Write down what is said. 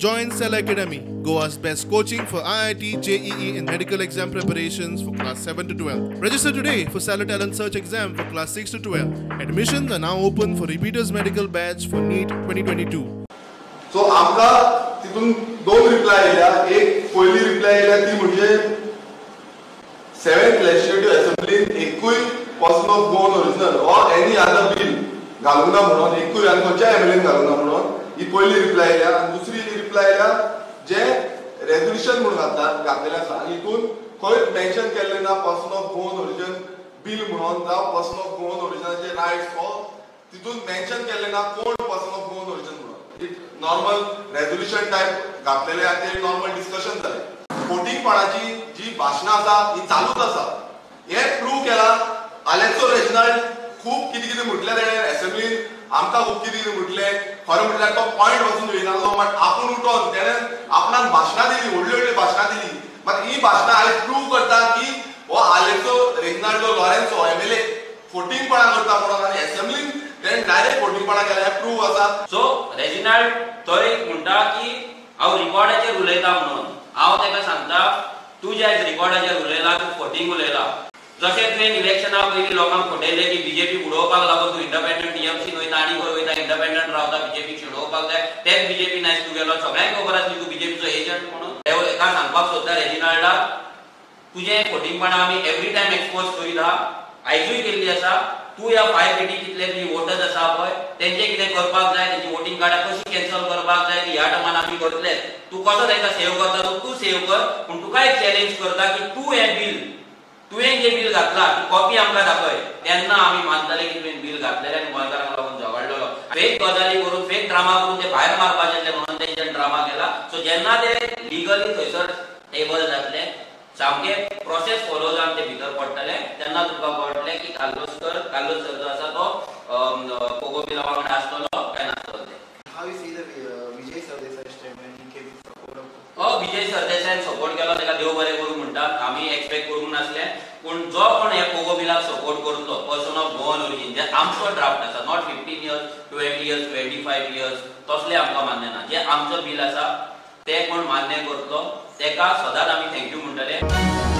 Join Cell Academy, Goa's best coaching for IIT, JEE and medical exam preparations for class 7 to 12. Register today for Cell Talent Search exam for class 6 to 12. Admissions are now open for repeaters medical batch for NEET 2022. So आमका तितून दोन reply आयल्या. एक पहिली reply आयल्या ती म्हणजे 7th legislative assembly एकूय person of Goan original or any other bill घालूंक ना म्हणून एकूय आनी खंयच्या एमएलएन घालूंक ना म्हणून ही पहिली रिप्लाय आयल्या. आनी दुसरी रिप्लाय आयल्या जे रेजोल्यूशन म्हणून घातलेले आसा हितून खंय मेन्शन केल्ले ना person of Goan origin bill म्हणून जावं पर्सन ऑफ गोवन ओरिजिनाचे रायट्स हो तितून मेन्शन केल्ले ना कोण पर्सन ऑफ गोवन ओरिजिन म्हणून. नॉर्मल रेजोल्यूशन टाइप घातलेले आनी ते नॉर्मल डिस्कशन जाले. फोटिंगपणाची जी भाशणां आसा ही चालूच आसा. हे प्रूव केला आलेक्सो रेजिनाल्ड खूप कितें म्हटलें तेणें असेंब्लीन आमकां खूप कितें म्हटलें. खरें म्हटल्यार तो पॉयंट वचून येयनालो बट आपूण उठोन तेणें आपणाक भाशणां दिली व्हडली व्हडली भाशणां दिली. मात ही भाशणां आयज प्रूव करता की हो आलेक्सो रेजिनाल्डो लॉरेन्सो एमएलए फोटिंगपणा करता म्हणून आनी असेंब्लीन तेणें डायरेक्ट फोटिंगपणा केला हे प्रूव आसा. सो रेजिनाल्ड तो एक म्हणटा की हांव रिकॉर्डाचेर उलयता म्हणून हांव तेका सांगता तूं जे रिकॉर्डाचेर उलयला तूं फोटिंग उलयला. जशें तुवें इलेक्शना पयलीं लोकांक फटयलें की बीजेपी उडोवपाक लागून तूं इंडिपेंडंट टीएमसीन वयता आनी खंय वयता इंडिपेंडंट रावता बीजेपीक शिडोवपाक जाय तेच बीजेपी नायस तूं गेलो सगळ्यांक खबर आसली तूं बीजेपीचो एजंट म्हणून. एका सांगपाक सोदता रेजिनाल्डाक तुजें फोटिंगपणां आमी एवरी टायम एक्सपोज करीत आहा आयजूय केल्ली आसा. तूं ह्या 5 पेटी कितले तुजी वोटर्स आसा पळय तेंचे कितें करपाक जाय तेंची वोटिंग कार्डां कशी कॅन्सल करपाक जाय ती ह्या टायमान आमी करतले. तूं कसो ताका सेव करता तूं सेव कर पूण तुका एक चॅलेंज करता की तूं हें बिल तुवें जे बिल घातला ती कॉपी आमकां दाखय तेन्ना आमी मानतले की तुवें बिल घातलेलें आनी गोंयकारांक लागून झगडलेलो. फेक गजाली करून फेक ड्रामा करून ते भायर मारपाचें म्हणून तेंच्यान ड्रामा केला. सो जेन्ना ते लिगली थंयसर टेबल जातले सामकें प्रोसेस फॉलो जावन ते भितर पडटले तेन्ना तुका कळटलें की काल्लोस्कर जो आसा तो कोको बिला वांगडा आसतलो काय नासतलो ते. How you see the Vijay Sardesai statement? He came support of. Vijay सरदेसायन सपोर्ट केलो तेका देव बरें करूं म्हणटात. आमी एक्सपेक्ट करूंक नासले पूण जो कोण हे कोको बिलाक सपोर्ट करतलो पर्सन ऑफ गोवन ओरिजिन जे आमचो ड्राफ्ट आसा नॉट 15 years 20 years 25 years तसले आमकां मान्य ना. जे आमचो बिल आसा ते कोण मान्य करतलो तेका सदांच आमी थँक्यू म्हणटले.